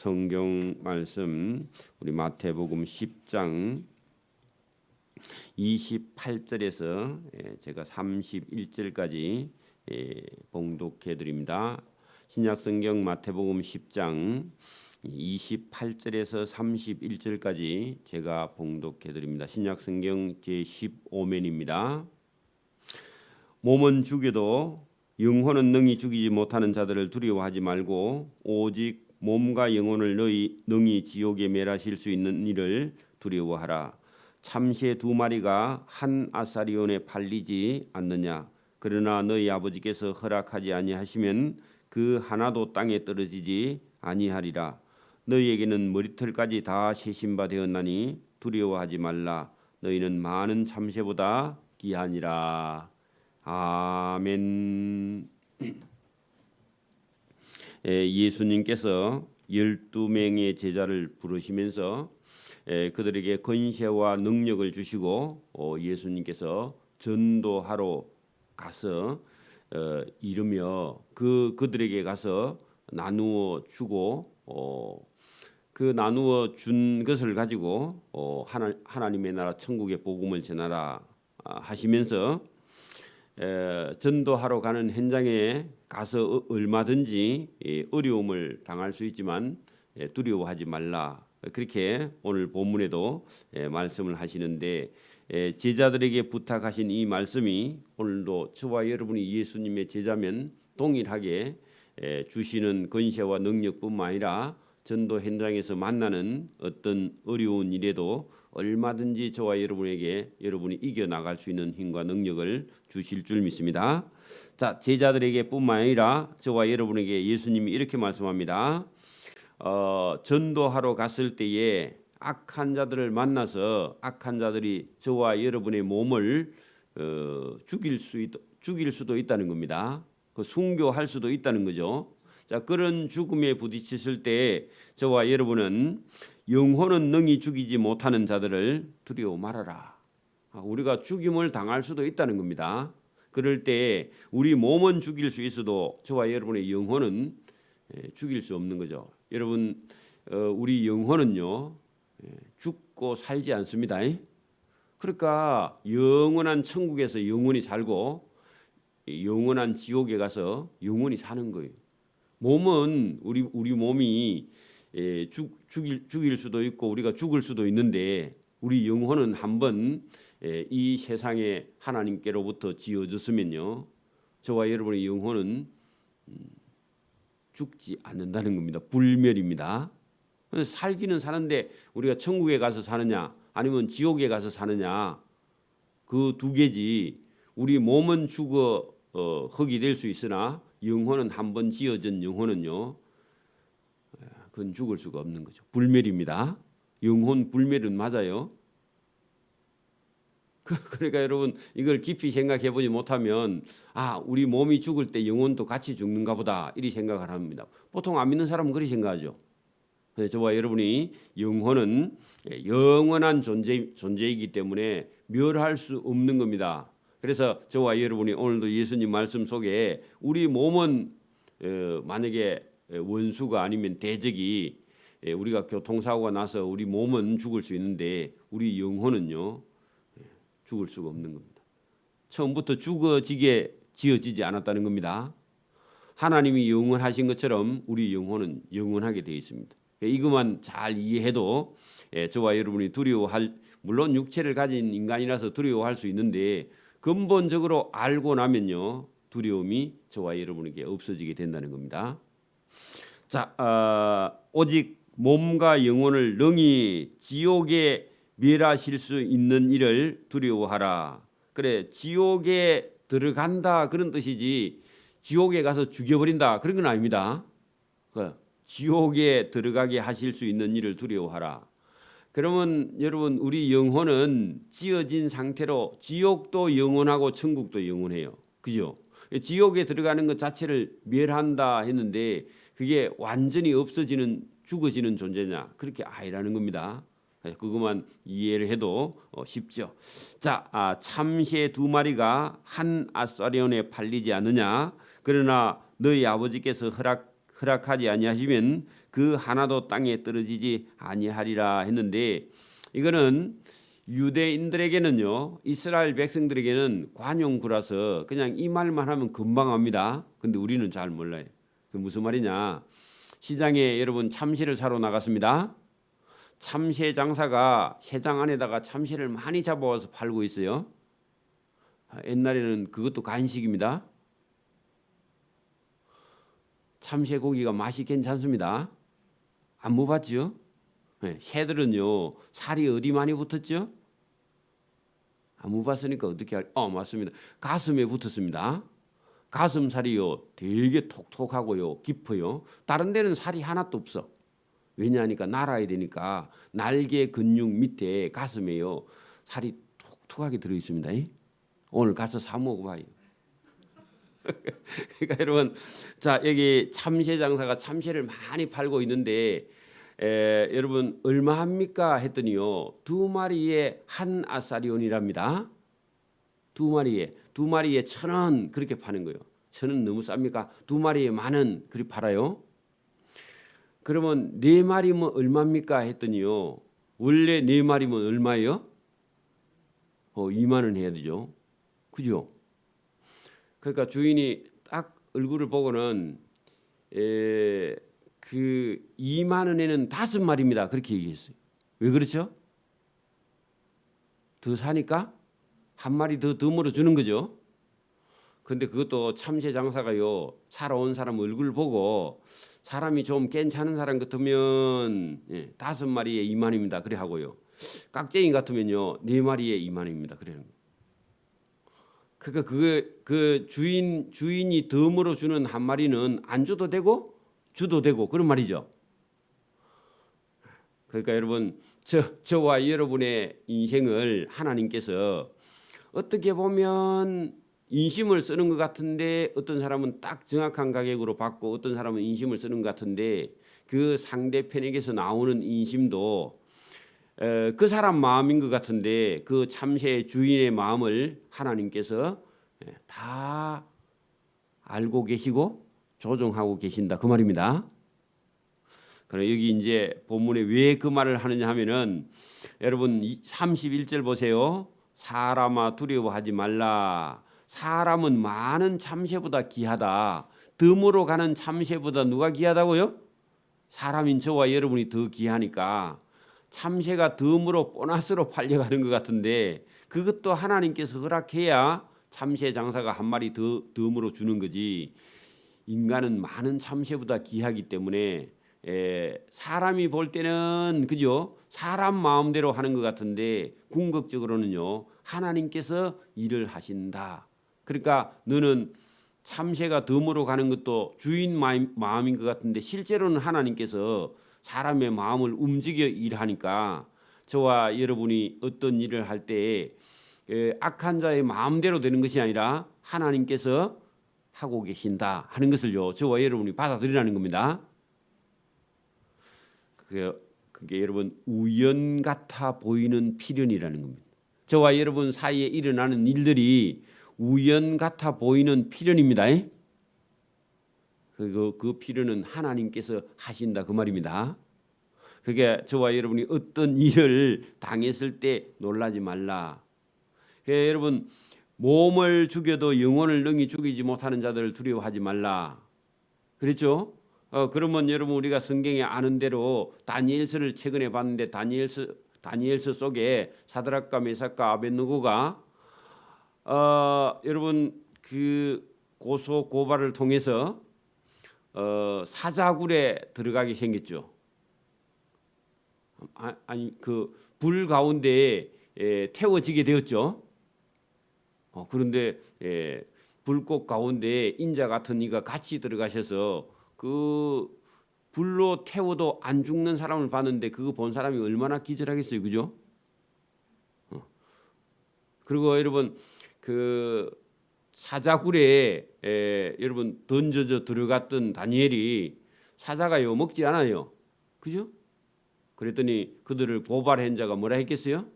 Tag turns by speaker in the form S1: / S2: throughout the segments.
S1: 성경 말씀 우리 마태복음 10장 28절에서 제가 31절까지 봉독해 드립니다. 신약성경 마태복음 10장 28절에서 31절까지 제가 봉독해 드립니다. 신약성경 제15면입니다. 몸은 죽여도 영혼은 능히 죽이지 못하는 자들을 두려워하지 말고 오직 몸과 영혼을 능히 지옥에 멸하실 수 있는 이를 두려워하라. 참새 2마리가 한 아사리온에 팔리지 않느냐. 그러나 너희 아버지께서 허락하지 아니하시면 그 하나도 땅에 떨어지지 아니하리라. 너희에게는 머리털까지 다 세신 바 되었나니 두려워하지 말라. 너희는 많은 참새보다 귀하니라. 아멘. 예수님께서 12명의 제자를 부르시면서 그들에게 권세와 능력을 주시고 예수님께서 전도하러 가서 이르며 그들에게 가서 나누어 주고 그 나누어 준 것을 가지고 하나님의 나라 천국의 복음을 전하라 하시면서 전도하러 가는 현장에 가서 얼마든지 어려움을 당할 수 있지만 두려워하지 말라. 그렇게 오늘 본문에도 말씀을 하시는데 제자들에게 부탁하신 이 말씀이 오늘도 저와 여러분이 예수님의 제자면 동일하게 주시는 권세와 능력뿐만 아니라 전도 현장에서 만나는 어떤 어려운 일에도 얼마든지 저와 여러분이 이겨나갈 수 있는 힘과 능력을 주실 줄 믿습니다. 자, 제자들에게 뿐만 아니라 저와 여러분에게 예수님이 이렇게 말씀합니다. 전도하러 갔을 때에 악한 자들을 만나서 악한 자들이 저와 여러분의 몸을 죽일 수도 있다는 겁니다. 순교할 수도 있다는 거죠. 자, 그런 죽음에 부딪혔을 때 저와 여러분은 영혼은 능히 죽이지 못하는 자들을 두려워 말아라. 우리가 죽임을 당할 수도 있다는 겁니다. 그럴 때 우리 몸은 죽일 수 있어도 저와 여러분의 영혼은 죽일 수 없는 거죠. 여러분, 우리 영혼은요 죽고 살지 않습니다. 그러니까 영원한 천국에서 영원히 살고 영원한 지옥에 가서 영원히 사는 거예요. 몸은 우리 몸이 죽일 수도 있고 우리가 죽을 수도 있는데 우리 영혼은 한번 이 세상에 하나님께로부터 지어졌으면요 저와 여러분의 영혼은 죽지 않는다는 겁니다. 불멸입니다. 그래서 살기는 사는데 우리가 천국에 가서 사느냐 아니면 지옥에 가서 사느냐 그 두 개지. 우리 몸은 죽어 흙이 될 수 있으나 영혼은 한번 지어진 영혼은요 그건 죽을 수가 없는 거죠. 불멸입니다. 영혼 불멸은 맞아요. 그러니까 여러분 이걸 깊이 생각해 보지 못하면 우리 몸이 죽을 때 영혼도 같이 죽는가 보다 이리 생각을 합니다. 보통 안 믿는 사람은 그렇게 생각하죠. 저와 여러분이 영혼은 영원한 존재이기 때문에 멸할 수 없는 겁니다. 그래서 저와 여러분이 오늘도 예수님 말씀 속에 우리 몸은 만약에 원수가 아니면 대적이 우리가 교통사고가 나서 우리 몸은 죽을 수 있는데 우리 영혼은요 죽을 수가 없는 겁니다. 처음부터 죽어지게 지어지지 않았다는 겁니다. 하나님이 영원하신 것처럼 우리 영혼은 영원하게 되어 있습니다. 이것만 잘 이해해도 저와 여러분이 물론 육체를 가진 인간이라서 두려워할 수 있는데 근본적으로 알고 나면요 두려움이 저와 여러분에게 없어지게 된다는 겁니다. 자, 오직 몸과 영혼을 능히 지옥에 멸하실 수 있는 일을 두려워하라. 그래, 지옥에 들어간다 그런 뜻이지 지옥에 가서 죽여버린다 그런 건 아닙니다. 지옥에 들어가게 하실 수 있는 일을 두려워하라. 그러면 여러분 우리 영혼은 지어진 상태로 지옥도 영원하고 천국도 영원해요. 그죠? 지옥에 들어가는 것 자체를 멸한다 했는데 그게 완전히 없어지는 죽어지는 존재냐 그렇게 아니라는 겁니다. 그것만 이해를 해도 쉽죠. 자, 참새 2마리가 한 아사리온에 팔리지 않느냐. 그러나 너희 아버지께서 허락하지 아니하시면 그 하나도 땅에 떨어지지 아니하리라 했는데, 이거는 유대인들에게는요, 이스라엘 백성들에게는 관용구라서 그냥 이 말만 하면 금방 합니다. 근데 우리는 잘 몰라요. 그 무슨 말이냐? 시장에 여러분 참새를 사러 나갔습니다. 참새 장사가 새장 안에다가 참새를 많이 잡아와서 팔고 있어요. 옛날에는 그것도 간식입니다. 참새 고기가 맛이 괜찮습니다. 안 먹어봤죠? 네, 새들은요 살이 어디 많이 붙었죠? 안 먹어봤으니까 어떻게 맞습니다. 가슴에 붙었습니다. 가슴살이요 되게 톡톡하고요 깊어요. 다른 데는 살이 하나도 없어. 왜냐하니까 날아야 되니까 날개 근육 밑에 가슴에요 살이 톡톡하게 들어 있습니다. 오늘 가서 사 먹어봐요. 그러니까 여러분, 자 여기 참새 장사가 참새를 많이 팔고 있는데 여러분 얼마 합니까 했더니요 2마리에 한 아사리온이랍니다. 2마리에 1,000원 그렇게 파는 거예요. 1,000원 너무 쌉니까? 2마리에 10,000원 그렇게 팔아요. 그러면 4마리면 얼마입니까 했더니요 원래 4마리면 얼마예요? 2만 원 해야 되죠. 그죠? 그러니까 주인이 딱 얼굴을 보고는 그 2만 원에는 5마리입니다. 그렇게 얘기했어요. 왜 그렇죠? 더 사니까 한 마리 더 덤으로 주는 거죠. 근데 그것도 참새 장사가요 사러 온 사람 얼굴 보고 사람이 좀 괜찮은 사람 같으면 5마리에 2만입니다. 그래 하고요. 깍쟁이 같으면요 4마리에 2만입니다. 그래는 거예요. 그러니까 그 주인이 덤으로 주는 한 마리는 안 줘도 되고 주도 되고 그런 말이죠. 그러니까 여러분 저와 여러분의 인생을 하나님께서 어떻게 보면 인심을 쓰는 것 같은데 어떤 사람은 딱 정확한 가격으로 받고 어떤 사람은 인심을 쓰는 것 같은데 그 상대편에게서 나오는 인심도 그 사람 마음인 것 같은데 그 참새 주인의 마음을 하나님께서 다 알고 계시고 조종하고 계신다 그 말입니다. 그럼 여기 이제 본문에 왜 그 말을 하느냐 하면은 여러분 31절 보세요. 사람아 두려워하지 말라. 사람은 많은 참새보다 귀하다. 덤으로 가는 참새보다 누가 귀하다고요? 사람인 저와 여러분이 더 귀하니까 참새가 덤으로 보너스로 팔려가는 것 같은데 그것도 하나님께서 허락해야 참새 장사가 한 마리 더 덤으로 주는 거지. 인간은 많은 참새보다 귀하기 때문에 사람이 볼 때는 그죠? 사람 마음대로 하는 것 같은데 궁극적으로는요 하나님께서 일을 하신다. 그러니까 너는 참새가 덤으로 가는 것도 주인 마음인 것 같은데 실제로는 하나님께서 사람의 마음을 움직여 일하니까 저와 여러분이 어떤 일을 할 때 악한 자의 마음대로 되는 것이 아니라 하나님께서 하고 계신다 하는 것을요 저와 여러분이 받아들이라는 겁니다. 그게 여러분 우연 같아 보이는 필연이라는 겁니다. 저와 여러분 사이에 일어나는 일들이 우연 같아 보이는 필연입니다. 그 필연은 하나님께서 하신다 그 말입니다. 그게 저와 여러분이 어떤 일을 당했을 때 놀라지 말라. 여러분 몸을 죽여도 영혼을 능히 죽이지 못하는 자들을 두려워하지 말라. 그렇죠? 그러면 여러분 우리가 성경에 아는 대로 다니엘서를 최근에 봤는데 다니엘서 속에 사드락과 메삭과 아벳느고가 여러분 그 고소 고발을 통해서 사자굴에 들어가게 생겼죠. 아니 그 불 가운데 태워지게 되었죠. 그런데 불꽃 가운데 인자 같은 이가 같이 들어가셔서 그 불로 태워도 안 죽는 사람을 봤는데 그거 본 사람이 얼마나 기절하겠어요, 그죠? 그리고 여러분 그 사자굴에 여러분 던져져 들어갔던 다니엘이 사자가요 먹지 않아요, 그죠? 그랬더니 그들을 고발한 자가 뭐라 했겠어요?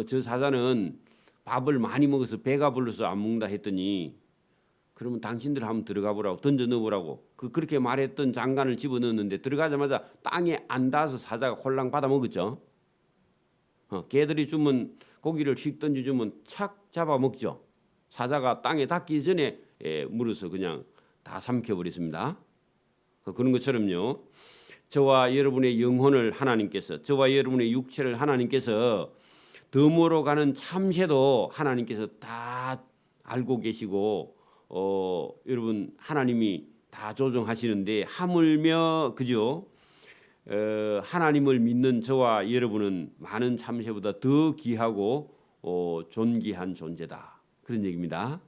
S1: 저 사자는 밥을 많이 먹어서 배가 불러서 안 먹는다 했더니 그러면 당신들 한번 들어가 보라고 던져 넣어보라고 그렇게 말했던 장관을 집어넣었는데 들어가자마자 땅에 안 닿아서 사자가 홀랑 받아 먹었죠. 개들이 주면 고기를 휙 던져주면 착 잡아 먹죠. 사자가 땅에 닿기 전에 물어서 그냥 다 삼켜버렸습니다. 그런 것처럼요. 저와 여러분의 영혼을 하나님께서, 저와 여러분의 육체를 하나님께서 덤으로 가는 참새도 하나님께서 다 알고 계시고 여러분 하나님이 다 조정하시는데 하물며 그죠? 하나님을 믿는 저와 여러분은 많은 참새보다 더 귀하고 존귀한 존재다. 그런 얘기입니다.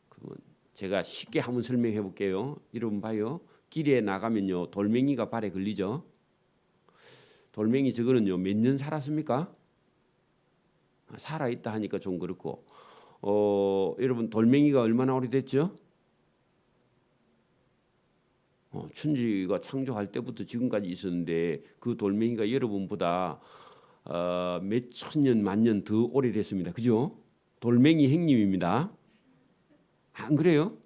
S1: 그러면 제가 쉽게 한번 설명해 볼게요. 여러분 봐요. 길에 나가면요 돌멩이가 발에 걸리죠. 돌멩이 저거는요 몇 년 살았습니까? 살아 있다 하니까 좀 그렇고 여러분 돌멩이가 얼마나 오래됐죠? 천지가 창조할 때부터 지금까지 있었는데 그 돌멩이가 여러분보다 몇 천년 만년 더 오래됐습니다. 그죠? 돌멩이 형님입니다. 안 그래요?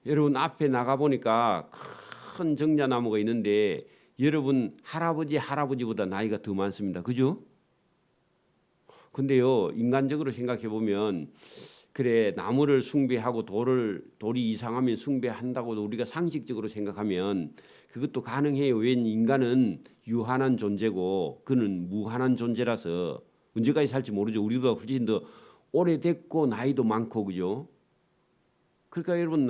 S1: 여러분 앞에 나가 보니까 큰 정자나무가 있는데 여러분 할아버지보다 나이가 더 많습니다. 그죠? 근데요 인간적으로 생각해 보면 그래 나무를 숭배하고 돌이 이상하면 숭배한다고 우리가 상식적으로 생각하면 그것도 가능해요. 왜 인간은 유한한 존재고 그는 무한한 존재라서 언제까지 살지 모르죠. 우리보다 훨씬 더 오래됐고 나이도 많고 그죠. 그러니까 여러분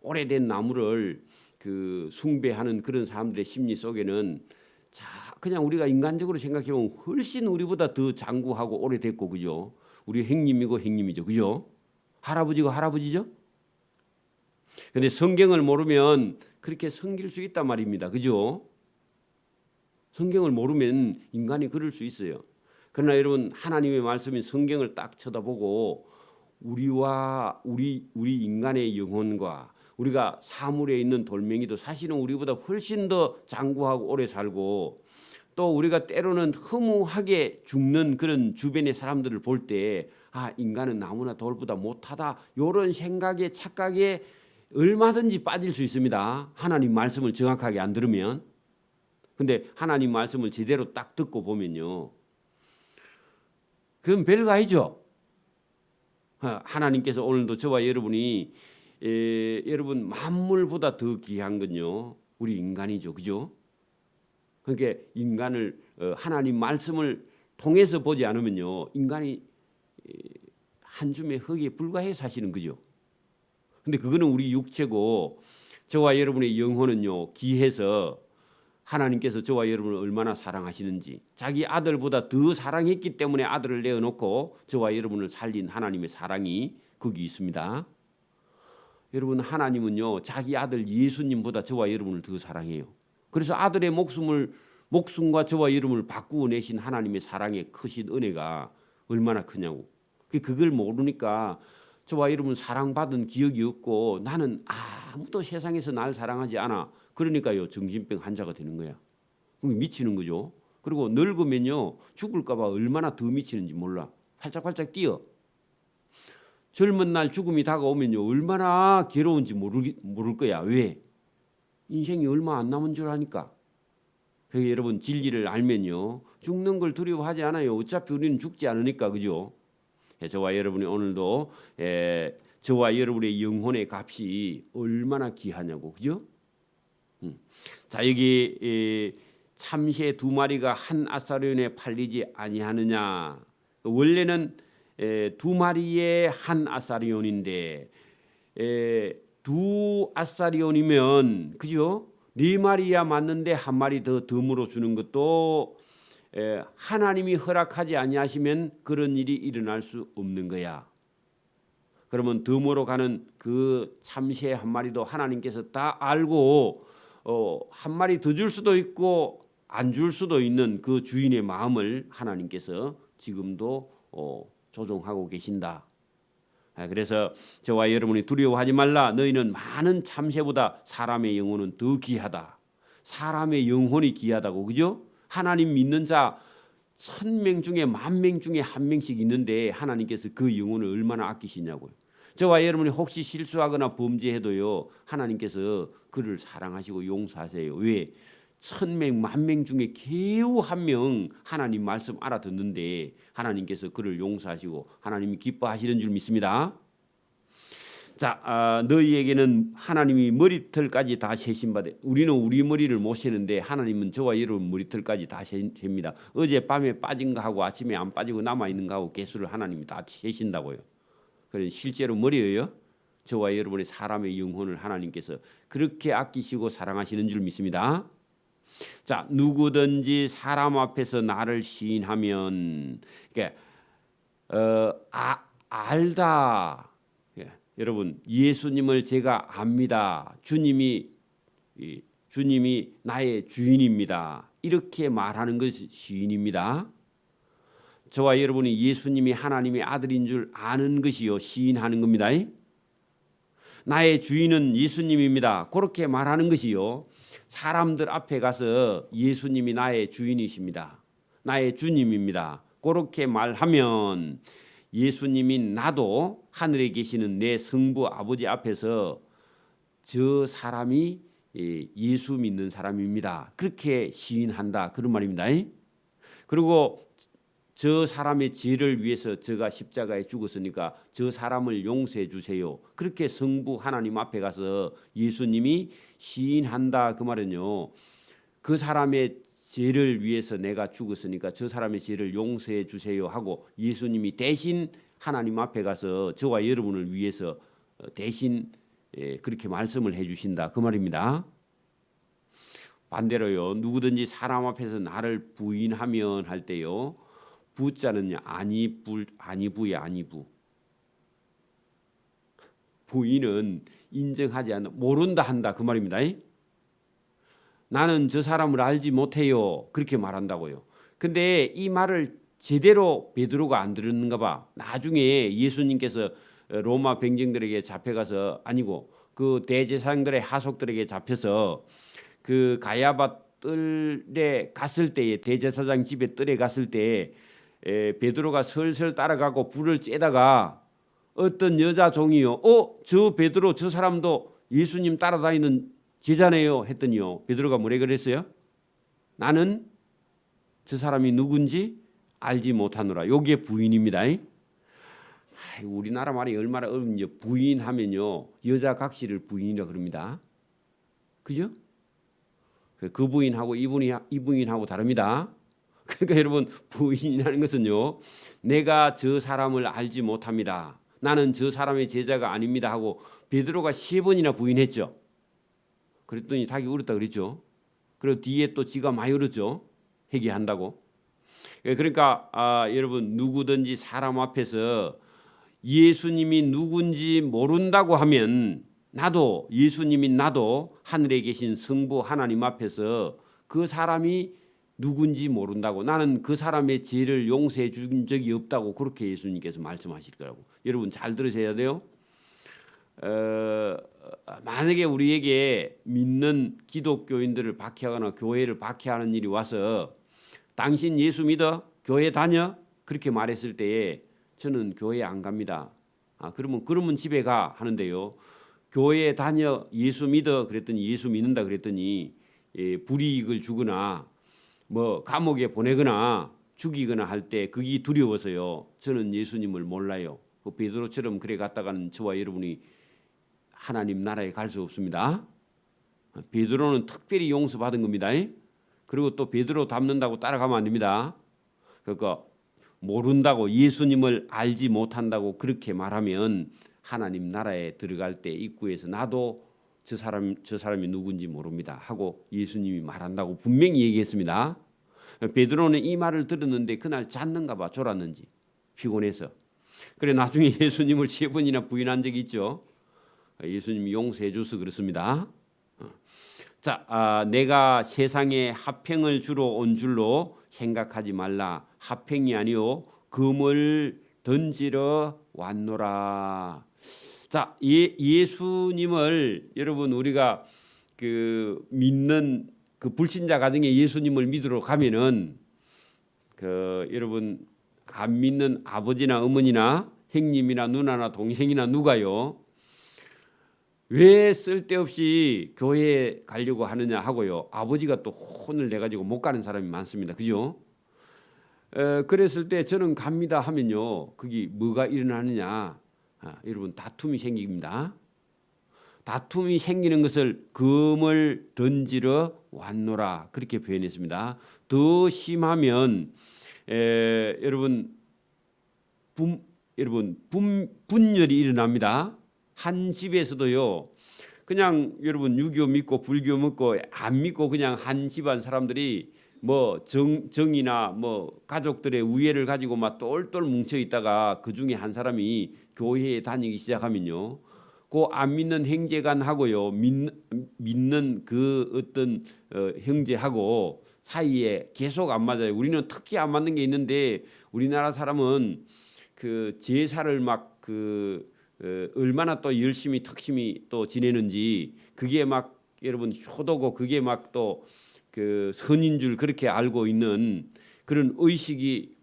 S1: 오래된 나무를 그 숭배하는 그런 사람들의 심리 속에는 그냥 우리가 인간적으로 생각해 보면 훨씬 우리보다 더 장구하고 오래됐고 그죠. 우리 형님이죠. 그죠? 할아버지고 할아버지죠? 근데 성경을 모르면 그렇게 섬길 수 있단 말입니다. 그죠? 성경을 모르면 인간이 그럴 수 있어요. 그러나 여러분 하나님의 말씀인 성경을 딱 쳐다보고 우리 인간의 영혼과 우리가 사물에 있는 돌멩이도 사실은 우리보다 훨씬 더 장구하고 오래 살고 또 우리가 때로는 허무하게 죽는 그런 주변의 사람들을 볼 때 인간은 나무나 돌보다 못하다 이런 생각에 착각에 얼마든지 빠질 수 있습니다. 하나님 말씀을 정확하게 안 들으면. 근데 하나님 말씀을 제대로 딱 듣고 보면요. 그건 별거 아니죠. 하나님께서 오늘도 저와 여러분이 여러분 만물보다 더 귀한 건요. 우리 인간이죠. 그죠? 그러니까 인간을 하나님 말씀을 통해서 보지 않으면요. 인간이 한 줌의 흙에 불과해 사시는 거죠. 근데 그거는 우리 육체고 저와 여러분의 영혼은요. 귀해서 하나님께서 저와 여러분을 얼마나 사랑하시는지 자기 아들보다 더 사랑했기 때문에 아들을 내어놓고 저와 여러분을 살린 하나님의 사랑이 거기 있습니다. 여러분 하나님은요. 자기 아들 예수님보다 저와 여러분을 더 사랑해요. 그래서 아들의 목숨과 저와 이름을 바꾸어 내신 하나님의 사랑의 크신 은혜가 얼마나 크냐고. 그걸 모르니까 저와 이름은 사랑받은 기억이 없고 나는 아무도 세상에서 날 사랑하지 않아. 그러니까요 정신병 환자가 되는 거야. 미치는 거죠. 그리고 늙으면요 죽을까 봐 얼마나 더 미치는지 몰라. 활짝활짝 뛰어. 젊은 날 죽음이 다가오면요 얼마나 괴로운지 모를 거야. 왜? 인생이 얼마 안 남은 줄 아니까. 그러니까 여러분 진리를 알면요 죽는 걸 두려워하지 않아요. 어차피 우리는 죽지 않으니까. 그죠? 저와 여러분이 오늘도 저와 여러분의 영혼의 값이 얼마나 귀하냐고. 그죠? 자 여기 참새 2마리가 한 아사리온에 팔리지 아니하느냐. 원래는 2마리의 한 아사리온인데 2 아사리온이면 그죠? 4마리야 맞는데 1마리 더 덤으로 주는 것도 하나님이 허락하지 아니하시면 그런 일이 일어날 수 없는 거야. 그러면 덤으로 가는 그 참새 1마리도 하나님께서 다 알고 1마리 더 줄 수도 있고 안 줄 수도 있는 그 주인의 마음을 하나님께서 지금도 조종하고 계신다. 그래서 저와 여러분이 두려워하지 말라. 너희는 많은 참새보다 사람의 영혼은 더 귀하다. 사람의 영혼이 귀하다고. 그죠? 하나님 믿는 자 1000명 중에 10,000명 중에 1명씩 있는데 하나님께서 그 영혼을 얼마나 아끼시냐고요. 저와 여러분이 혹시 실수하거나 범죄해도요, 하나님께서 그를 사랑하시고 용서하세요. 왜? 천명 만명 중에 겨우 한 명 하나님 말씀 알아듣는데 하나님께서 그를 용서하시고 하나님이 기뻐하시는 줄 믿습니다. 자, 너희에게는 하나님이 머리털까지 다 세신 바되, 우리는 우리 머리를 못 세는데 하나님은 저와 여러분 머리털까지 다 세십니다. 어제 밤에 빠진 거하고 아침에 안 빠지고 남아 있는 거하고 개수를 하나님이 다 세신다고요. 그런 실제로 머리예요. 저와 여러분의 사람의 영혼을 하나님께서 그렇게 아끼시고 사랑하시는 줄 믿습니다. 자, 누구든지 사람 앞에서 나를 시인하면, 알다. 여러분, 예수님을 제가 압니다. 주님이 나의 주인입니다. 이렇게 말하는 것이 시인입니다. 저와 여러분이 예수님이 하나님의 아들인 줄 아는 것이요, 시인하는 겁니다. 나의 주인은 예수님입니다. 그렇게 말하는 것이요, 사람들 앞에 가서 예수님이 나의 주인이십니다. 나의 주님입니다. 그렇게 말하면 예수님이 나도 하늘에 계시는 내 성부 아버지 앞에서 저 사람이 예수 믿는 사람입니다. 그렇게 시인한다. 그런 말입니다. 그리고 저 사람의 죄를 위해서 제가 십자가에 죽었으니까 저 사람을 용서해 주세요. 그렇게 성부 하나님 앞에 가서 예수님이 시인한다. 그 말은요, 그 사람의 죄를 위해서 내가 죽었으니까 저 사람의 죄를 용서해 주세요 하고 예수님이 대신 하나님 앞에 가서 저와 여러분을 위해서 대신 그렇게 말씀을 해 주신다. 그 말입니다. 반대로요, 누구든지 사람 앞에서 나를 부인하면 할 때요, 부자는요, 아니부야, 아니부. 부인은 인정하지 않는, 모른다 한다. 그 말입니다. 나는 저 사람을 알지 못해요. 그렇게 말한다고요. 근데 이 말을 제대로 베드로가 안 들었는가 봐. 나중에 예수님께서 로마 병정들에게 잡혀가서, 아니고 그 대제사장들의 하속들에게 잡혀서 그 가야바 뜰에 갔을 때에, 대제사장 집에 뜰에 갔을 때 베드로가 슬슬 따라가고 불을 쬐다가 어떤 여자 종이요, 저 베드로 저 사람도 예수님 따라다니는 제자네요 했더니요, 베드로가 뭐래 그랬어요? 나는 저 사람이 누군지 알지 못하노라. 요게 부인입니다. 우리나라 말이 얼마나 어렵냐. 부인하면요, 여자 각시를 부인이라 그럽니다. 그죠? 그 부인하고 이 부인하고 다릅니다. 그러니까 여러분, 부인이라는 것은요, 내가 저 사람을 알지 못합니다. 나는 저 사람의 제자가 아닙니다 하고 베드로가 3번이나 부인했죠. 그랬더니 닭이 울었다 그랬죠. 그리고 뒤에 또 지가 많이 울었죠. 회개한다고. 그러니까 여러분, 누구든지 사람 앞에서 예수님이 누군지 모른다고 하면 나도, 예수님이 나도 하늘에 계신 성부 하나님 앞에서 그 사람이 누군지 모른다고, 나는 그 사람의 죄를 용서해 준 적이 없다고, 그렇게 예수님께서 말씀하실 거라고. 여러분 잘 들으셔야 돼요. 만약에 우리에게 믿는 기독교인들을 박해하거나 교회를 박해하는 일이 와서 당신 예수 믿어? 교회 다녀? 그렇게 말했을 때에 저는 교회 안 갑니다. 그러면 집에 가 하는데요, 교회 다녀, 예수 믿어? 그랬더니 예수 믿는다 그랬더니 불이익을 주거나 뭐 감옥에 보내거나 죽이거나 할 때 그게 두려워서요, 저는 예수님을 몰라요. 그 베드로처럼 그래 갔다가는 저와 여러분이 하나님 나라에 갈 수 없습니다. 베드로는 특별히 용서받은 겁니다. 그리고 또 베드로 닮는다고 따라가면 안 됩니다. 그러니까 모른다고, 예수님을 알지 못한다고 그렇게 말하면 하나님 나라에 들어갈 때 입구에서 나도 저 사람이 누군지 모릅니다 하고 예수님이 말한다고 분명히 얘기했습니다. 베드로는 이 말을 들었는데 그날 잤는가 봐, 졸았는지 피곤해서. 그래 나중에 예수님을 3번이나 부인한 적이 있죠. 예수님이 용서해 줘서 그렇습니다. 자, 내가 세상에 합평을 주러 온 줄로 생각하지 말라. 합평이 아니요 금을 던지러 왔노라. 자, 예수님을 여러분, 우리가 그 믿는 그 불신자 가정에 예수님을 믿으러 가면은 여러분 안 믿는 아버지나 어머니나 형님이나 누나나 동생이나 누가요 왜 쓸데없이 교회에 가려고 하느냐 하고요 아버지가 또 혼을 내가지고 못 가는 사람이 많습니다. 그죠? 그랬을 때 저는 갑니다 하면요 그게 뭐가 일어나느냐 여러분 다툼이 생깁니다. 다툼이 생기는 것을 금을 던지러 왔노라 그렇게 표현했습니다. 더 심하면 여러분 분열이 일어납니다. 한 집에서도요. 그냥 여러분 유교 믿고 불교 믿고 안 믿고 그냥 한 집안 사람들이 뭐 정이나 뭐 가족들의 우애를 가지고 막 똘똘 뭉쳐 있다가 그 중에 한 사람이 교회에 다니기 시작하면요. 그 안 믿는 형제간하고요 믿는 그 어떤 형제하고 사이에 계속 안 맞아요. 우리는 특히 안 맞는 게 있는데 우리나라 사람은 그 제사를 막 얼마나 또 열심히 특심히 또 지내는지 그게 막 여러분 효도고 그게 막 또 그 선인 줄 그렇게 알고 있는 그런 의식이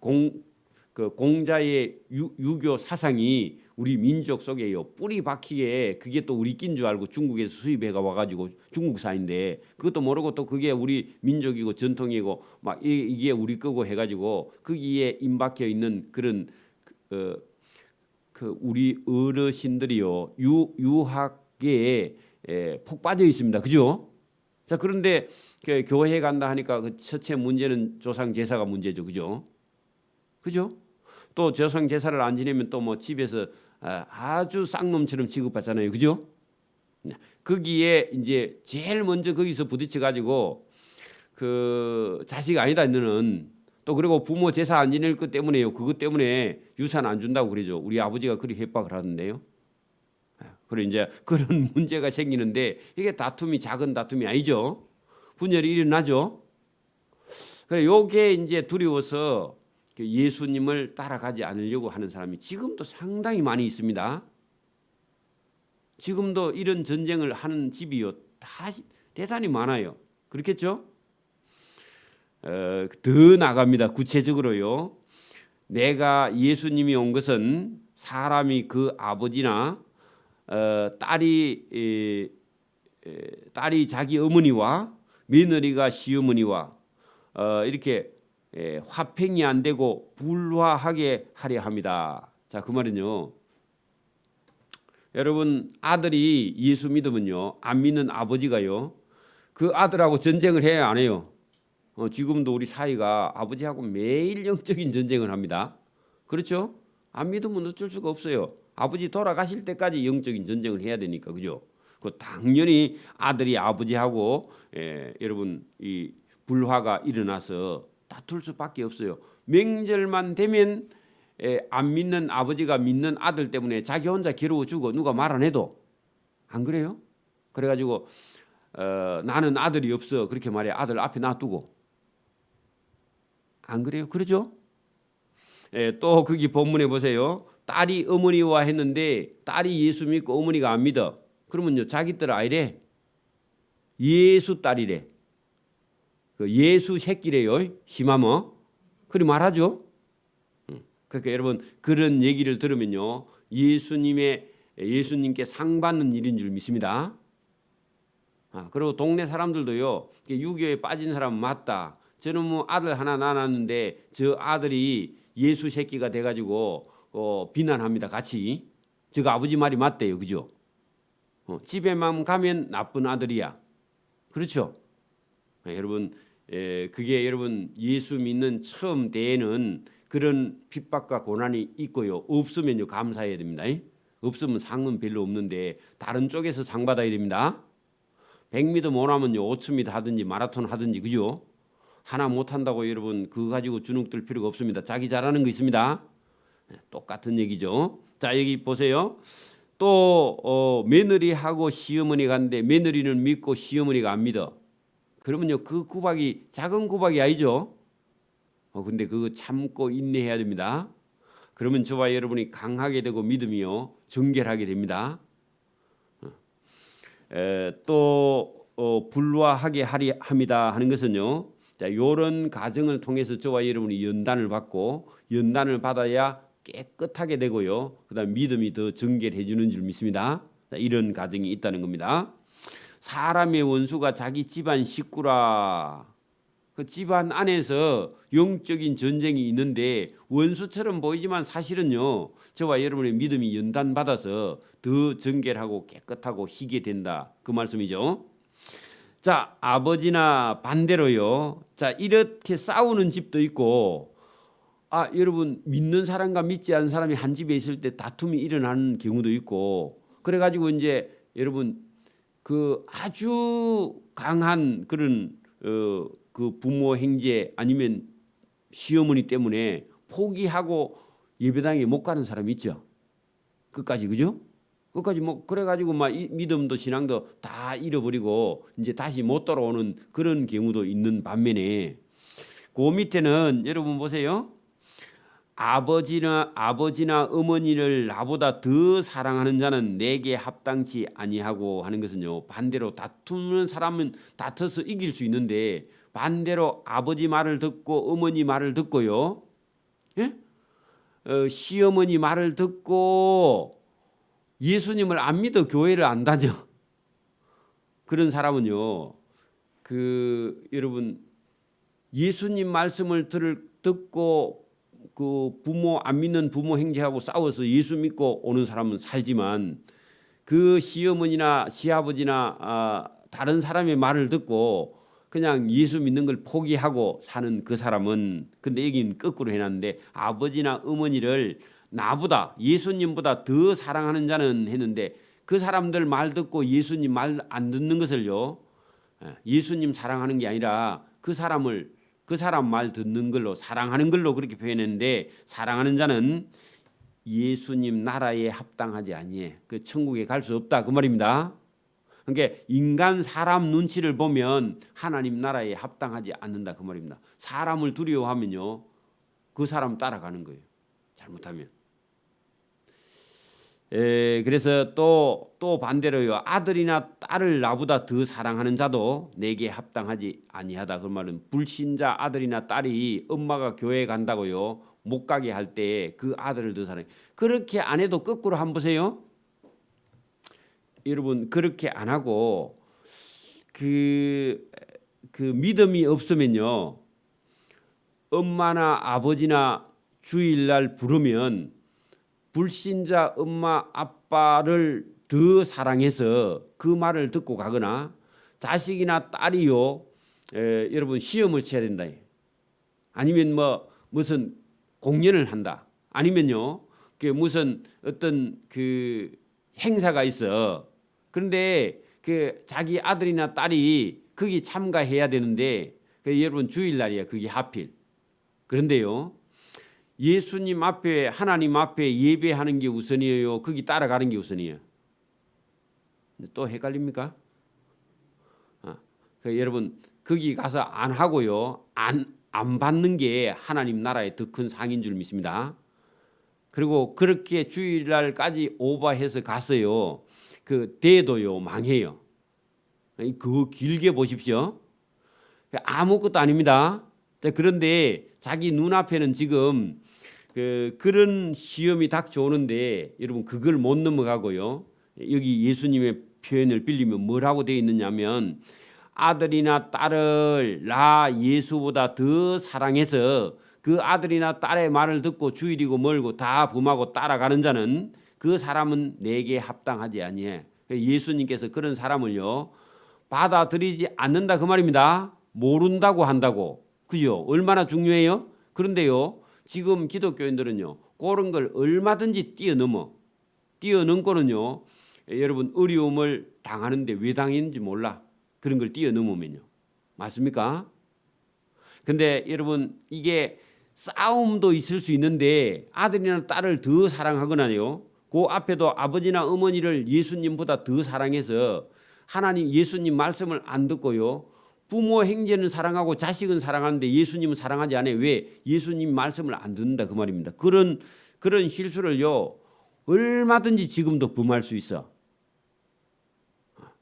S1: 공자의 유교 사상이 우리 민족 속에요 뿌리 박히게 그게 또 우리 낀 줄 알고 중국에서 수입해가 와가지고 중국사인데 그것도 모르고 또 그게 우리 민족이고 전통이고 막 이게 우리 거고 해가지고 거기에 임박혀 있는 그런 그 우리 어르신들이요 유학계에 폭 빠져 있습니다. 그죠? 자 그런데 교회 간다 하니까 그 첫째 문제는 조상 제사가 문제죠. 그죠? 그죠? 또 조상 제사를 안 지내면 또 뭐 집에서 아주 쌍놈처럼 취급받잖아요. 그죠? 거기에 이제 제일 먼저 거기서 부딪혀 가지고 그 자식 아니다 너는 또 그리고 부모 제사 안 지낼 것 때문에요. 그것 때문에 유산 안 준다고 그러죠. 우리 아버지가 그렇게 협박을 하던데요. 그래 이제 그런 문제가 생기는데 이게 다툼이 작은 다툼이 아니죠. 분열이 일어나죠. 그래 요게 이제 두려워서 예수님을 따라가지 않으려고 하는 사람이 지금도 상당히 많이 있습니다. 지금도 이런 전쟁을 하는 집이요 다 대단히 많아요. 그렇겠죠? 더 나갑니다. 구체적으로요. 내가 예수님이 온 것은 사람이 그 아버지나 딸이 자기 어머니와 며느리가 시어머니와 이렇게 화평이 안 되고 불화하게 하려 합니다. 자, 그 말은요. 여러분 아들이 예수 믿으면요 안 믿는 아버지가요 그 아들하고 전쟁을 해야 안 해요. 지금도 우리 사이가 아버지하고 매일 영적인 전쟁을 합니다. 그렇죠? 안 믿으면 어쩔 수가 없어요. 아버지 돌아가실 때까지 영적인 전쟁을 해야 되니까 그죠? 그 당연히 아들이 아버지하고 여러분 이 불화가 일어나서 다툴 수밖에 없어요. 명절만 되면 안 믿는 아버지가 믿는 아들 때문에 자기 혼자 괴로워 죽어 누가 말 안 해도 안 그래요? 그래가지고 나는 아들이 없어 그렇게 말해 아들 앞에 놔두고 안 그래요? 그러죠? 또 거기 본문에 보세요. 딸이 어머니와 했는데 딸이 예수 믿고 어머니가 안 믿어. 그러면요 자기 딸 아이래. 예수 딸이래. 그 예수 새끼래요. 심하면 그리 말하죠. 그러니까 여러분 그런 얘기를 들으면요 예수님께 상 받는 일인 줄 믿습니다. 그리고 동네 사람들도요 유교에 빠진 사람 맞다. 저는 뭐 아들 하나 낳았는데 저 아들이 예수 새끼가 돼가지고 비난합니다. 같이. 저거 아버지 말이 맞대요. 그죠? 집에만 가면 나쁜 아들이야. 그렇죠? 여러분 그게 여러분 예수 믿는 처음 때에는 그런 핍박과 고난이 있고요. 없으면요 감사해야 됩니다. 없으면 상은 별로 없는데 다른 쪽에서 상 받아야 됩니다. 100m 못 하면요 5,000m 하든지 마라톤 하든지 그죠? 하나 못 한다고 여러분 그거 가지고 주눅 들 필요가 없습니다. 자기 잘하는 거 있습니다. 똑같은 얘기죠. 자 여기 보세요. 또 며느리하고 시어머니 갔는데 며느리는 믿고 시어머니가 안 믿어. 그러면요 그 구박이 작은 구박이 아니죠. 근데 그거 참고 인내해야 됩니다. 그러면 저와 여러분이 강하게 되고 믿음이요 정결하게 됩니다. 또 불화하게 하리 합니다 하는 것은요. 자, 이런 과정을 통해서 저와 여러분이 연단을 받고 연단을 받아야 깨끗하게 되고요. 그다음 믿음이 더 정결해지는 줄 믿습니다. 이런 가정이 있다는 겁니다. 사람의 원수가 자기 집안 식구라. 그 집안 안에서 영적인 전쟁이 있는데 원수처럼 보이지만 사실은요, 저와 여러분의 믿음이 연단받아서 더 정결하고 깨끗하고 희게 된다, 그 말씀이죠. 자, 아버지나 반대로요, 자, 이렇게 싸우는 집도 있고, 여러분, 믿는 사람과 믿지 않는 사람이 한 집에 있을 때 다툼이 일어나는 경우도 있고, 그래가지고 이제 여러분 그 아주 강한 그런 그 부모 형제 아니면 시어머니 때문에 포기하고 예배당에 못 가는 사람이 있죠. 끝까지, 그죠? 끝까지 뭐 그래가지고 막 믿음도 신앙도 다 잃어버리고 이제 다시 못 돌아오는 그런 경우도 있는 반면에, 그 밑에는 여러분 보세요. 아버지나 어머니를 나보다 더 사랑하는 자는 내게 합당치 아니하고 하는 것은요, 반대로 다투는 사람은 다퉈서 이길 수 있는데 반대로 아버지 말을 듣고 어머니 말을 듣고요, 예? 시어머니 말을 듣고 예수님을 안 믿어 교회를 안 다녀. 그런 사람은요, 여러분 예수님 말씀을 듣고 그 부모 안 믿는 부모 형제하고 싸워서 예수 믿고 오는 사람은 살지만, 그 시어머니나 시아버지나 다른 사람의 말을 듣고 그냥 예수 믿는 걸 포기하고 사는 그 사람은, 근데 여기는 거꾸로 해놨는데 아버지나 어머니를 나보다 예수님보다 더 사랑하는 자는 했는데, 그 사람들 말 듣고 예수님 말 안 듣는 것을요, 예수님 사랑하는 게 아니라 그 사람 말 듣는 걸로 사랑하는 걸로 그렇게 표현했는데, 사랑하는 자는 예수님 나라에 합당하지 아니해. 그 천국에 갈 수 없다, 그 말입니다. 그러니까 인간 사람 눈치를 보면 하나님 나라에 합당하지 않는다, 그 말입니다. 사람을 두려워하면요, 그 사람 따라가는 거예요, 잘못하면. 그래서 또 반대로요, 아들이나 딸을 나보다 더 사랑하는 자도 내게 합당하지 아니하다. 그 말은 불신자 아들이나 딸이 엄마가 교회 간다고요 못 가게 할 때 그 아들을 더 사랑해. 그렇게 안 해도 거꾸로 한번 보세요. 여러분 그렇게 안 하고 그 믿음이 없으면요, 엄마나 아버지나 주일날 부르면 불신자 엄마 아빠를 더 사랑해서 그 말을 듣고 가거나, 자식이나 딸이요, 여러분 시험을 쳐야 된다, 아니면 무슨 공연을 한다, 아니면요 그 무슨 어떤 그 행사가 있어. 그런데 그 자기 아들이나 딸이 거기 참가해야 되는데, 여러분 주일날이야 그게 하필. 그런데요, 예수님 앞에 하나님 앞에 예배하는 게 우선이에요, 거기 따라가는 게 우선이에요? 또 헷갈립니까? 여러분 거기 가서 안 하고요, 안 받는 게 하나님 나라의 더 큰 상인 줄 믿습니다. 그리고 그렇게 주일날까지 오버해서 갔어요, 그 대도요 망해요. 그거 길게 보십시오. 아무것도 아닙니다. 그런데 자기 눈앞에는 지금 그런 시험이 닥쳐오는데, 여러분 그걸 못 넘어가고요, 여기 예수님의 표현을 빌리면 뭐라고 되어 있느냐면, 아들이나 딸을 나 예수보다 더 사랑해서 그 아들이나 딸의 말을 듣고 주일이고 멀고 다 범하고 따라가는 자는 그 사람은 내게 합당하지 아니해. 예수님께서 그런 사람을요 받아들이지 않는다, 그 말입니다. 모른다고 한다고. 그죠? 얼마나 중요해요? 그런데요, 지금 기독교인들은요 그런 걸 얼마든지 뛰어넘고는요, 여러분 어려움을 당하는데 왜 당했는지 몰라. 그런 걸 뛰어넘으면요. 맞습니까? 근데 여러분 이게 싸움도 있을 수 있는데, 아들이나 딸을 더 사랑하거나요, 그 앞에도 아버지나 어머니를 예수님보다 더 사랑해서 하나님 예수님 말씀을 안 듣고요, 부모 형제는 사랑하고 자식은 사랑하는데 예수님은 사랑하지 않아요. 왜? 예수님 말씀을 안 듣는다, 그 말입니다. 그런 실수를요 얼마든지 지금도 범할 수 있어.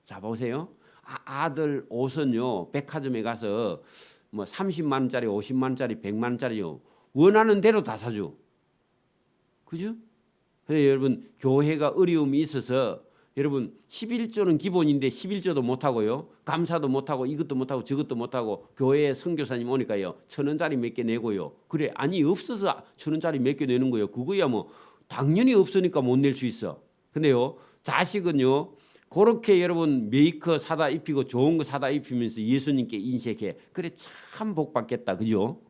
S1: 자 보세요. 아들 옷은요 백화점에 가서 30만 원짜리 50만 원짜리 100만 원짜리요 원하는 대로 다 사줘. 그죠? 그래서 여러분 교회가 어려움이 있어서 여러분 11조는 기본인데 11조도 못하고요. 감사도 못하고 이것도 못하고 저것도 못하고 교회에 선교사님 오니까요. 1,000원짜리 몇 개 내고요. 그래 아니 없어서 1,000원짜리 몇 개 내는 거예요. 그거야 뭐 당연히 없으니까 못 낼 수 있어. 근데요 자식은요 그렇게 여러분 메이커 사다 입히고 좋은 거 사다 입히면서 예수님께 인식해. 그래 참 복 받겠다. 그죠?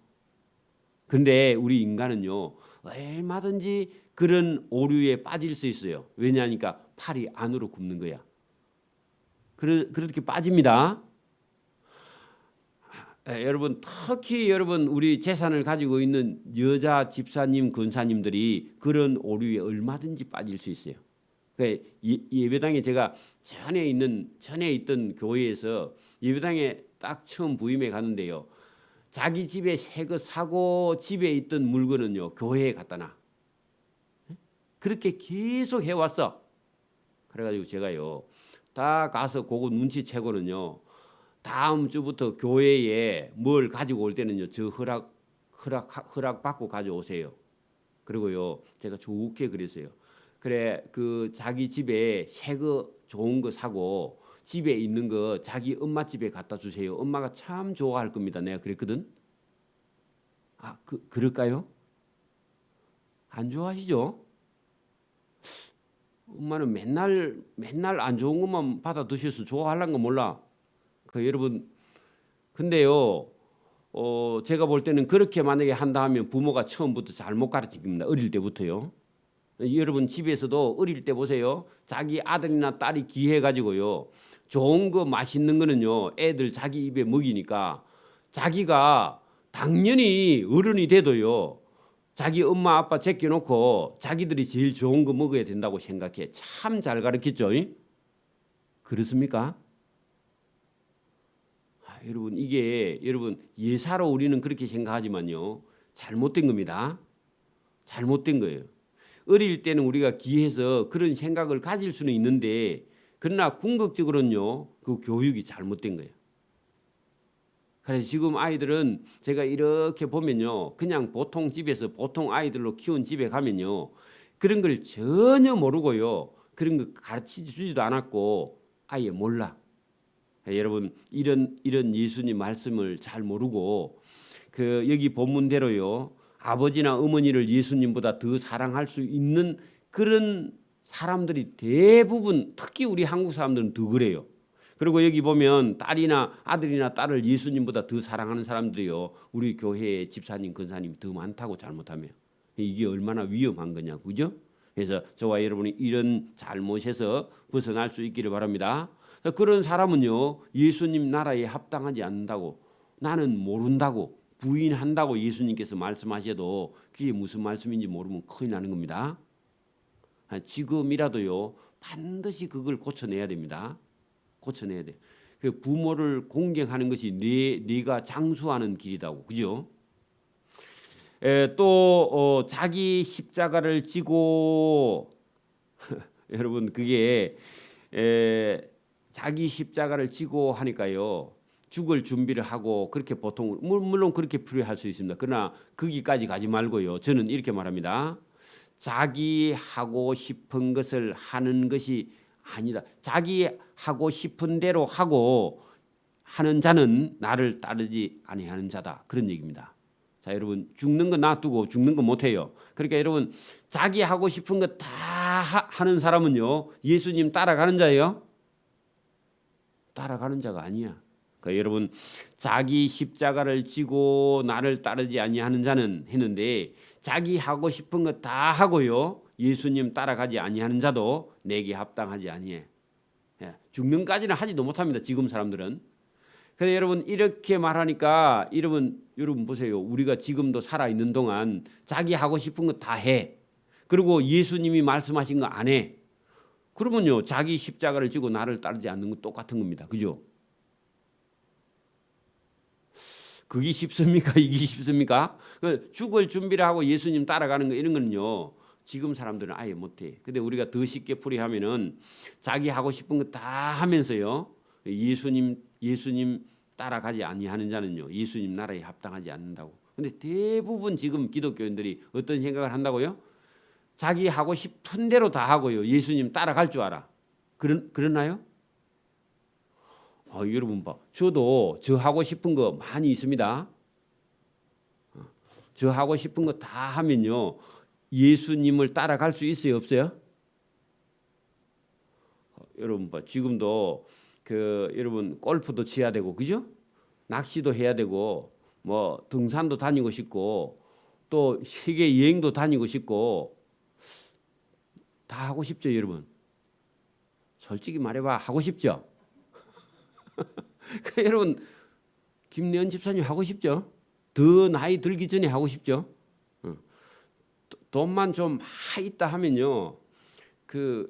S1: 근데 우리 인간은요 얼마든지 그런 오류에 빠질 수 있어요. 왜냐하니까 팔이 안으로 굽는 거야. 그렇게 빠집니다. 여러분 특히 여러분 우리 재산을 가지고 있는 여자 집사님, 권사님들이 그런 오류에 얼마든지 빠질 수 있어요. 그러니까 예배당에 제가 전에 있던 교회에서 예배당에 딱 처음 부임해 가는데요. 자기 집에 새 거 사고 집에 있던 물건은요 교회에 갖다 놔. 그렇게 계속 해왔어. 그래가지고 제가요 다 가서 그거 눈치채고는요 다음 주부터 교회에 뭘 가지고 올 때는요 저 허락 받고 가져오세요. 그리고요 제가 좋게 그랬어요. 그래 그 자기 집에 새 거 좋은 거 사고 집에 있는 거 자기 엄마 집에 갖다 주세요. 엄마가 참 좋아할 겁니다. 내가 그랬거든. 그럴까요? 안 좋아하시죠? 엄마는 맨날 안 좋은 것만 받아 드셔서 좋아하려는 거 몰라. 여러분 근데요 제가 볼 때는 그렇게 만약에 한다 하면 부모가 처음부터 잘못 가르칩니다. 어릴 때부터요. 여러분 집에서도 어릴 때 보세요. 자기 아들이나 딸이 귀해 가지고요. 좋은 거 맛있는 거는요. 애들 자기 입에 먹이니까 자기가 당연히 어른이 돼도요. 자기 엄마 아빠 제껴놓고 자기들이 제일 좋은 거 먹어야 된다고 생각해. 참 잘 가르쳤죠. 그렇습니까? 여러분 이게 여러분 예사로 우리는 그렇게 생각하지만요. 잘못된 겁니다. 잘못된 거예요. 어릴 때는 우리가 귀해서 그런 생각을 가질 수는 있는데 그러나 궁극적으로는요. 그 교육이 잘못된 거예요. 그래서 지금 아이들은 제가 이렇게 보면요. 그냥 보통 집에서 보통 아이들로 키운 집에 가면요. 그런 걸 전혀 모르고요. 그런 거 가르치지도 않았고 아예 몰라. 여러분 이런 예수님 말씀을 잘 모르고 여기 본문대로요. 아버지나 어머니를 예수님보다 더 사랑할 수 있는 그런 사람들이 대부분 특히 우리 한국 사람들은 더 그래요. 그리고 여기 보면 딸이나 아들이나 딸을 예수님보다 더 사랑하는 사람들이요. 우리 교회의 집사님, 권사님이 더 많다고 잘못하면 이게 얼마나 위험한 거냐고 그죠? 그래서 저와 여러분이 이런 잘못에서 벗어날 수 있기를 바랍니다. 그런 사람은요. 예수님 나라에 합당하지 않는다고 나는 모른다고 부인한다고 예수님께서 말씀하셔도 그게 무슨 말씀인지 모르면 큰일 나는 겁니다. 지금이라도요. 반드시 그걸 고쳐내야 됩니다. 고쳐내야 돼. 그 부모를 공경하는 것이 네가 장수하는 길이다고 그죠? 또 자기 십자가를 지고 여러분 그게 자기 십자가를 지고 하니까요. 죽을 준비를 하고 그렇게 보통 물론 그렇게 필요할 수 있습니다. 그러나 거기까지 가지 말고요. 저는 이렇게 말합니다. 자기 하고 싶은 것을 하는 것이 아니다. 자기 하고 싶은 대로 하고 하는 자는 나를 따르지 아니하는 자다. 그런 얘기입니다. 자, 여러분 죽는 거 놔두고 죽는 거 못해요. 그러니까 여러분 자기 하고 싶은 거 다 하는 사람은요. 예수님 따라가는 자예요. 따라가는 자가 아니야. 그러니까 여러분 자기 십자가를 지고 나를 따르지 아니하는 자는 했는데 자기 하고 싶은 거 다 하고요. 예수님 따라가지 아니하는 자도 내게 합당하지 아니해. 죽는까지는 하지도 못합니다. 지금 사람들은. 그래서 여러분 이렇게 말하니까 여러분 보세요. 우리가 지금도 살아 있는 동안 자기 하고 싶은 거 다 해. 그리고 예수님이 말씀하신 거 안 해. 그러면요 자기 십자가를 지고 나를 따르지 않는 건 똑같은 겁니다. 그죠? 그게 쉽습니까? 이게 쉽습니까? 죽을 준비를 하고 예수님 따라가는 거 이런 거는요. 지금 사람들은 아예 못해. 근데 우리가 더 쉽게 풀이하면은 자기 하고 싶은 거 다 하면서요. 예수님 따라가지 아니하는 자는요. 예수님 나라에 합당하지 않는다고. 근데 대부분 지금 기독교인들이 어떤 생각을 한다고요? 자기 하고 싶은 대로 다 하고요. 예수님 따라갈 줄 알아. 그러나요? 여러분 봐. 저도 저 하고 싶은 거 많이 있습니다. 저 하고 싶은 거 다 하면요. 예수님을 따라갈 수 있어요, 없어요? 여러분 봐. 지금도 여러분 골프도 쳐야 되고, 그죠? 낚시도 해야 되고, 뭐 등산도 다니고 싶고, 또 세계 여행도 다니고 싶고, 다 하고 싶죠, 여러분. 솔직히 말해봐, 하고 싶죠. 여러분, 김래연 집사님 하고 싶죠? 더 나이 들기 전에 하고 싶죠? 돈만 좀 있다 하면요, 그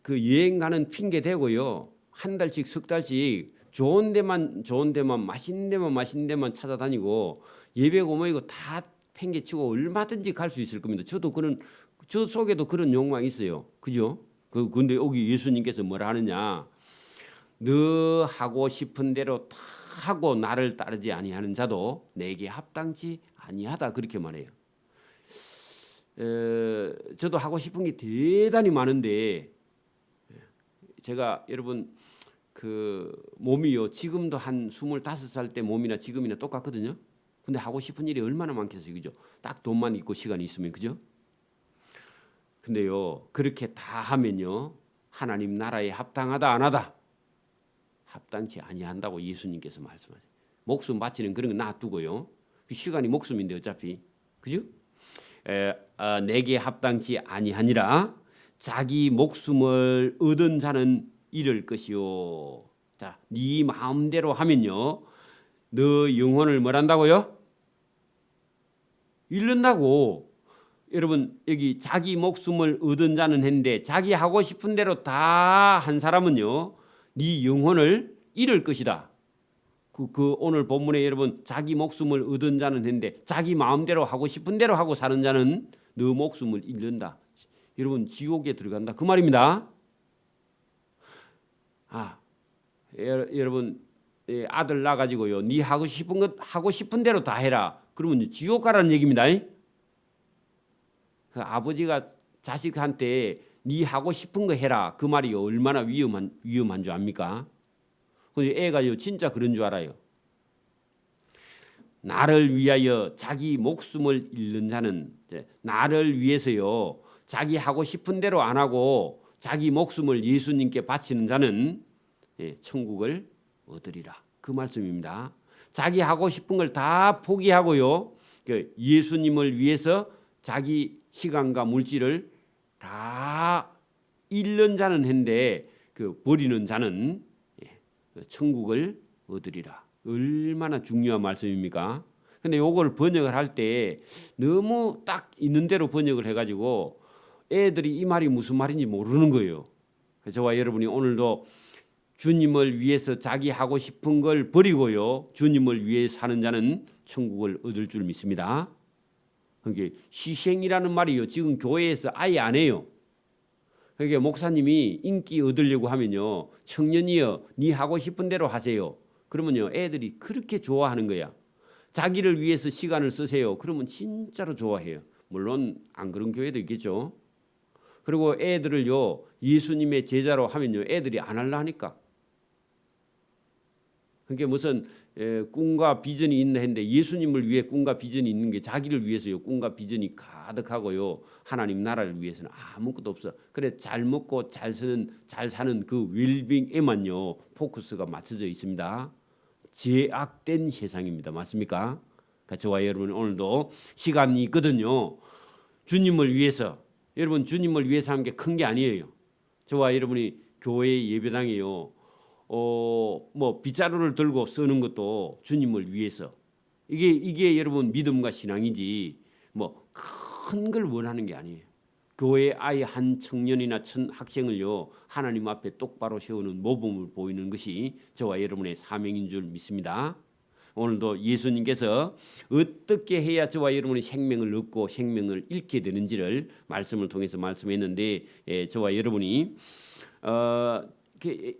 S1: 여행 가는 핑계 대고요, 한 달씩 석 달씩 좋은 데만 맛있는 데만 찾아다니고 예배고 뭐이고 다 팽개치고 얼마든지 갈 수 있을 겁니다. 저 속에도 그런 욕망이 있어요. 그죠? 근데 여기 예수님께서 뭐라 하느냐? 너 하고 싶은 대로 다 하고 나를 따르지 아니하는 자도 내게 합당치 아니하다, 그렇게 말해요. 저도 하고 싶은 게 대단히 많은데, 제가 여러분 몸이요, 지금도 한 25살 때 몸이나 지금이나 똑같거든요. 근데 하고 싶은 일이 얼마나 많겠어요, 그죠? 딱 돈만 있고 시간이 있으면, 그죠? 근데요, 그렇게 다 하면요, 하나님 나라에 합당하다 안 하다? 합당치 아니한다고 예수님께서 말씀하세요. 목숨 바치는 그런 거 놔두고요. 그 시간이 목숨인데 어차피, 그죠? 내게 합당치 아니하니라. 자기 목숨을 얻은 자는 잃을 것이요. 자, 네 마음대로 하면요, 너 영혼을 뭐란다고요? 잃는다고. 여러분, 여기 자기 목숨을 얻은 자는 했는데, 자기 하고 싶은 대로 다 한 사람은요, 네 영혼을 잃을 것이다. 오늘 본문에 여러분, 자기 목숨을 얻은 자는 했는데, 자기 마음대로 하고 싶은 대로 하고 사는 자는 너 목숨을 잃는다. 여러분, 지옥에 들어간다, 그 말입니다. 여러분, 아들 낳아가지고요, 네 하고 싶은 것 하고 싶은 대로 다 해라. 그러면 지옥 가라는 얘기입니다. 그 아버지가 자식한테 네 하고 싶은 거 해라, 그 말이 얼마나 위험한 줄 압니까? 근데 애가요, 진짜 그런 줄 알아요. 나를 위하여 자기 목숨을 잃는 자는, 나를 위해서요, 자기 하고 싶은 대로 안 하고 자기 목숨을 예수님께 바치는 자는 천국을 얻으리라, 그 말씀입니다. 자기 하고 싶은 걸 다 포기하고요, 예수님을 위해서 자기 시간과 물질을 다 잃는 자는 했는데, 버리는 자는 천국을 얻으리라. 얼마나 중요한 말씀입니까? 근데 요걸 번역을 할 때 너무 딱 있는 대로 번역을 해가지고 애들이 이 말이 무슨 말인지 모르는 거예요. 저와 여러분이 오늘도 주님을 위해서 자기 하고 싶은 걸 버리고요, 주님을 위해 사는 자는 천국을 얻을 줄 믿습니다. 그러니까 희생이라는 말이요, 지금 교회에서 아예 안 해요. 그러니까 목사님이 인기 얻으려고 하면요, 청년이여, 네 하고 싶은 대로 하세요. 그러면요, 애들이 그렇게 좋아하는 거야. 자기를 위해서 시간을 쓰세요. 그러면 진짜로 좋아해요. 물론 안 그런 교회도 있겠죠. 그리고 애들을요, 예수님의 제자로 하면요, 애들이 안 할라 하니까. 그러니까 무슨 꿈과 비전이 있나 했는데, 예수님을 위해 꿈과 비전이 있는 게 자기를 위해서요, 꿈과 비전이 가득하고요, 하나님 나라를 위해서는 아무것도 없어. 그래, 잘 먹고 잘 사는 그 웰빙에만요 포커스가 맞춰져 있습니다. 제약된 세상입니다. 맞습니까? 그러니까 저와 여러분 오늘도 시간이 있거든요. 주님을 위해서, 여러분 주님을 위해서 하는 게 큰 게 아니에요. 저와 여러분이 교회 예배당이요, 뭐 빗자루를 들고 쓰는 것도 주님을 위해서, 이게 여러분 믿음과 신앙이지 뭐 큰 걸 원하는 게 아니에요. 교회 아이 한 청년이나 학생을요, 하나님 앞에 똑바로 세우는 모범을 보이는 것이 저와 여러분의 사명인 줄 믿습니다. 오늘도 예수님께서 어떻게 해야 저와 여러분이 생명을 얻고 생명을 잃게 되는지를 말씀을 통해서 말씀했는데, 저와 여러분이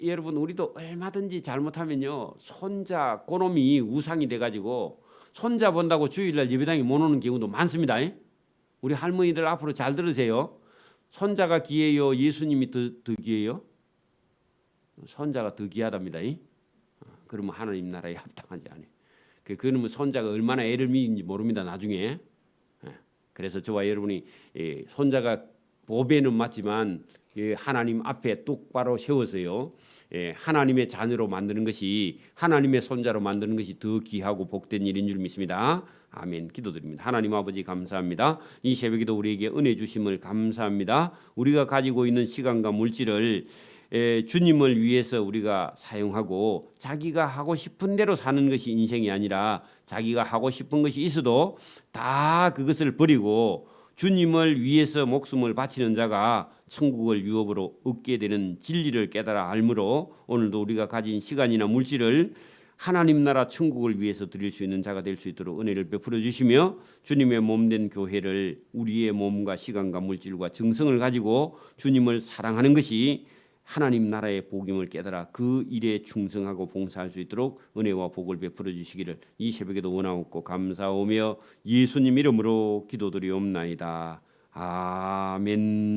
S1: 여러분, 우리도 얼마든지 잘못하면요, 손자 그놈이 우상이 돼가지고 손자 본다고 주일날 예배당에 못 오는 경우도 많습니다. 우리 할머니들 앞으로 잘 들으세요. 손자가 귀해요? 예수님이 더 귀해요? 손자가 더 귀하답니다. 그러면 하나님 나라에 합당하지 않아요. 그러면 손자가 얼마나 애를 믿는지 모릅니다. 나중에. 그래서 저와 여러분이 손자가 보배는 맞지만 하나님 앞에 똑바로 세워서요. 하나님의 자녀로 만드는 것이, 하나님의 손자로 만드는 것이 더 귀하고 복된 일인 줄 믿습니다. 아멘. 기도드립니다. 하나님 아버지 감사합니다. 이 새벽에도 우리에게 은혜 주심을 감사합니다. 우리가 가지고 있는 시간과 물질을 주님을 위해서 우리가 사용하고, 자기가 하고 싶은 대로 사는 것이 인생이 아니라 자기가 하고 싶은 것이 있어도 다 그것을 버리고 주님을 위해서 목숨을 바치는 자가 천국을 유업으로 얻게 되는 진리를 깨달아 알므로 오늘도 우리가 가진 시간이나 물질을 하나님 나라 천국을 위해서 드릴 수 있는 자가 될 수 있도록 은혜를 베풀어 주시며, 주님의 몸된 교회를 우리의 몸과 시간과 물질과 정성을 가지고 주님을 사랑하는 것이 하나님 나라의 복임을 깨달아 그 일에 충성하고 봉사할 수 있도록 은혜와 복을 베풀어 주시기를 이 새벽에도 원하옵고 감사하며 예수님 이름으로 기도드리옵나이다. 아멘.